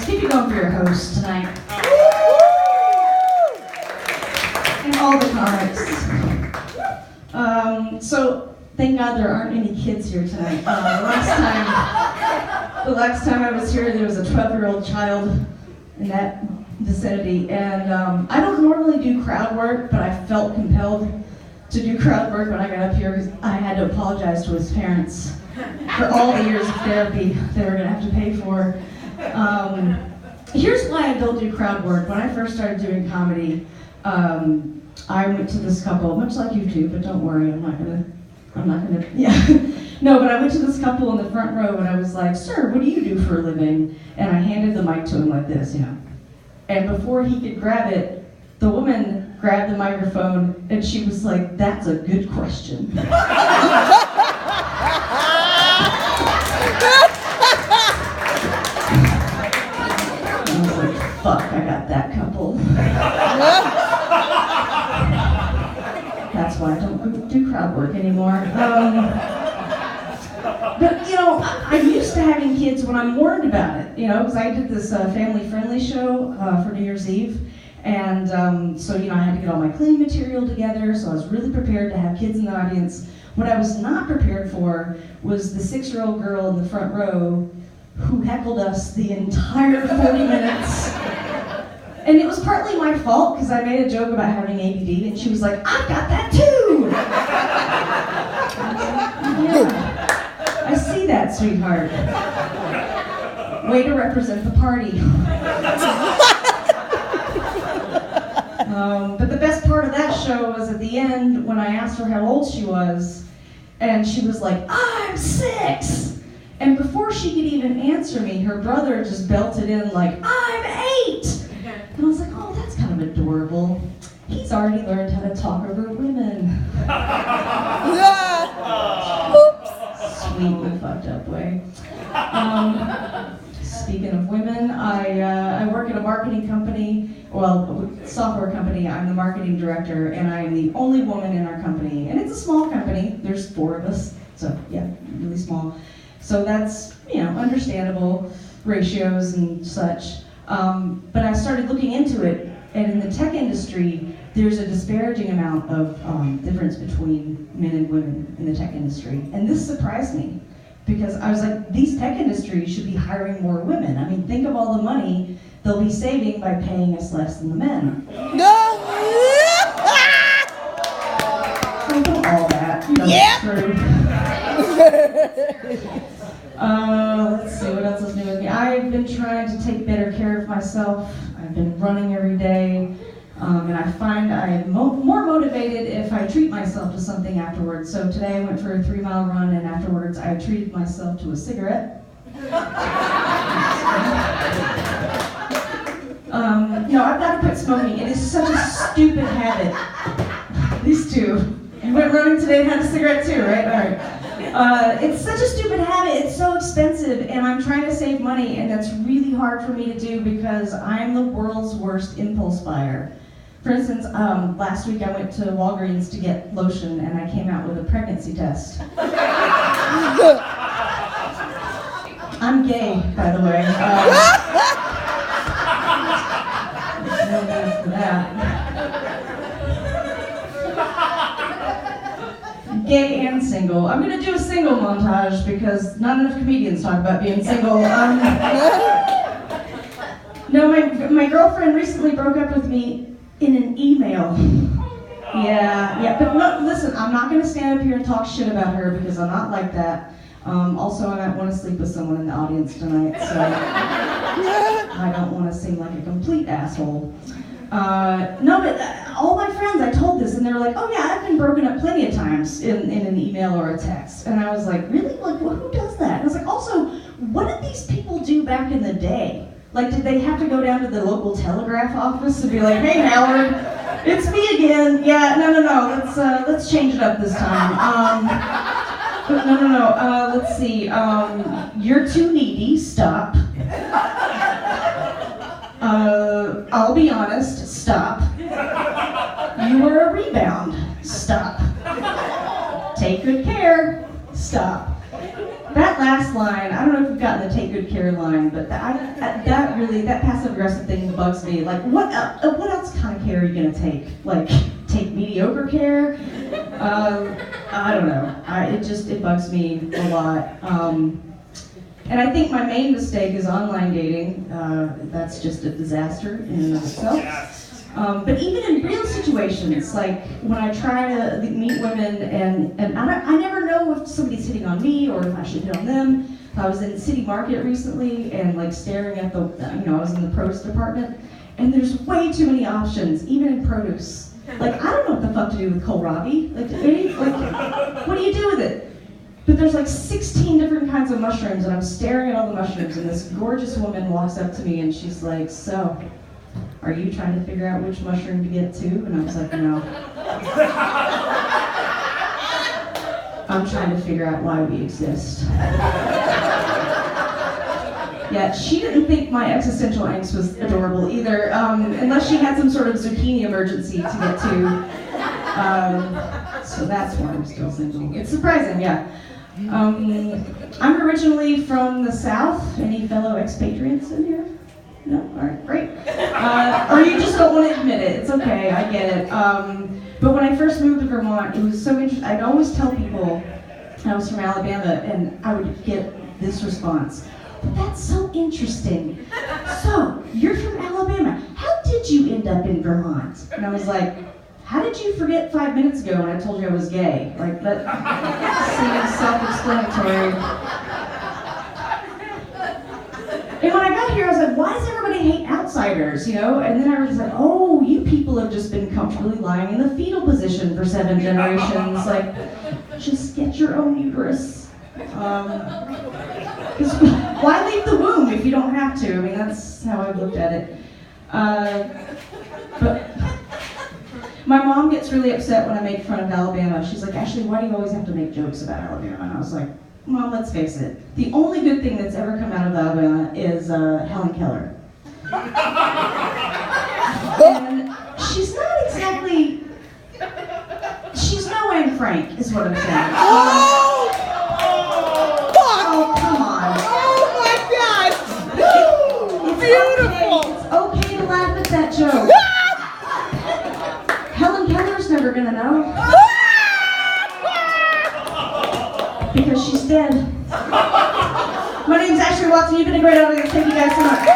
Let's keep it going for your host tonight. And all the comics. So, thank God there aren't any kids here tonight. The last time I was here, there was a 12-year-old child in that vicinity. And I don't normally do crowd work, but I felt compelled to do crowd work when I got up here because I had to apologize to his parents for all the years of therapy they were going to have to pay for. Here's why I don't do crowd work. When I first started doing comedy, I went to this couple, much like you two, but don't worry, I'm not gonna, yeah. No, but I went to this couple in the front row and I was like, "Sir, what do you do for a living?" And I handed the mic to him like this, And before he could grab it, the woman grabbed the microphone and she was like, "That's a good question." I was like, fuck, I got that couple. That's why I don't do crowd work anymore. But, I'm used to having kids when I'm warned about it, because I did this family-friendly show for New Year's Eve. And so, I had to get all my cleaning material together, so I was really prepared to have kids in the audience. What I was not prepared for was the 6-year-old girl in the front row who heckled us the entire 40 minutes. And it was partly my fault, because I made a joke about having ADD, and she was like, "I've got that too!" Yeah, I see that, sweetheart. Way to represent the party. But the best part of that show was at the end when I asked her how old she was, and she was like, "I'm 6!" And before she could even answer me, her brother just belted in like, "I'm 8!" And I was like, "Oh, that's kind of adorable. He's already learned how to talk over women." Sweet and fucked up way. Speaking of women, I work at a marketing company, software company. I'm the marketing director, and I am the only woman in our company. And it's a small company. There's 4 of us, so yeah, really small. So that's, understandable ratios and such. But I started looking into it, and in the tech industry, there's a disparaging amount of difference between men and women in the tech industry. And this surprised me, because I was like, these tech industries should be hiring more women. I mean, think of all the money they'll be saving by paying us less than the men. Think of all that. That's true. Let's see, what else is new with me? I've been trying to take better care of myself. I've been running every day, and I find I'm more motivated if I treat myself to something afterwards. So today I went for a 3-mile run, and afterwards I treated myself to a cigarette. No, I've got to quit smoking. It is such a stupid habit. These two. You went running today and had a cigarette too, right? All right. It's such a stupid habit. It's so expensive, and I'm trying to save money, and that's really hard for me to do because I'm the world's worst impulse buyer. For instance, last week I went to Walgreens to get lotion, and I came out with a pregnancy test. I'm gay, by the way. No need for that. Gay and single. I'm going to do a single montage because not enough comedians talk about being single. No, my girlfriend recently broke up with me in an email. Yeah, but no, listen, I'm not going to stand up here and talk shit about her because I'm not like that. Also, I might want to sleep with someone in the audience tonight, so I don't want to seem like a complete asshole. No, but all my friends, I told this, and they're like, "Oh yeah, I've been broken up plenty of times in an email or a text." And I was like, "Really? Like, who does that?" And I was like, also, what did these people do back in the day? Like, did they have to go down to the local telegraph office and be like, "Hey, Howard, it's me again. Yeah, no, let's change it up this time. But no, let's see. You're too needy. Stop. I'll be honest. Stop. You were a rebound. Stop. Take good care. Stop." That last line, I don't know if we've gotten the take good care line, but that passive aggressive thing bugs me. Like, what else kind of care are you gonna take? Like, take mediocre care? I don't know. It bugs me a lot. And I think my main mistake is online dating. That's just a disaster in and of itself. But even in real situations, like when I try to meet women and I never know if somebody's hitting on me or if I should hit on them. I was in City Market recently and like staring at I was in the produce department, and there's way too many options, even in produce. Like, I don't know what the fuck to do with kohlrabi. Like, what do you do with it? But there's like 16 different kinds of mushrooms, and I'm staring at all the mushrooms, and this gorgeous woman walks up to me and she's like, "So, are you trying to figure out which mushroom to get to?" And I was like, "No. I'm trying to figure out why we exist." Yeah, she didn't think my existential angst was adorable either, unless she had some sort of zucchini emergency to get to. So that's why I'm still single. It's surprising, yeah. I'm originally from the South. Any fellow expatriates in here? No? All right, great. Or you just don't want to admit it. It's okay, I get it. But when I first moved to Vermont, it was so interesting. I'd always tell people I was from Alabama, and I would get this response. "But that's so interesting. So, you're from Alabama. How did you end up in Vermont?" And I was like, "How did you forget 5 minutes ago when I told you I was gay?" Like, that seems self-explanatory. And when I got here, I was like, why does everybody hate outsiders, you know? And then I was like, oh, you people have just been comfortably lying in the fetal position for 7 generations. Like, just get your own uterus. Because why leave the womb if you don't have to? I mean, that's how I've looked at it. But my mom gets really upset when I make fun of Alabama. She's like, "Ashley, why do you always have to make jokes about Alabama?" And I was like, "Mom, let's face it. The only good thing that's ever come out of Alabama is Hellen Keller." And she's not exactly... She's no Anne Frank, is what I'm saying. Oh, come on. oh my God! It's Beautiful! Okay. It's okay to laugh at that joke. Hellen Keller's never gonna know. Because she's dead. My name's Ashley Watson. You've been a great audience. Thank you guys so much.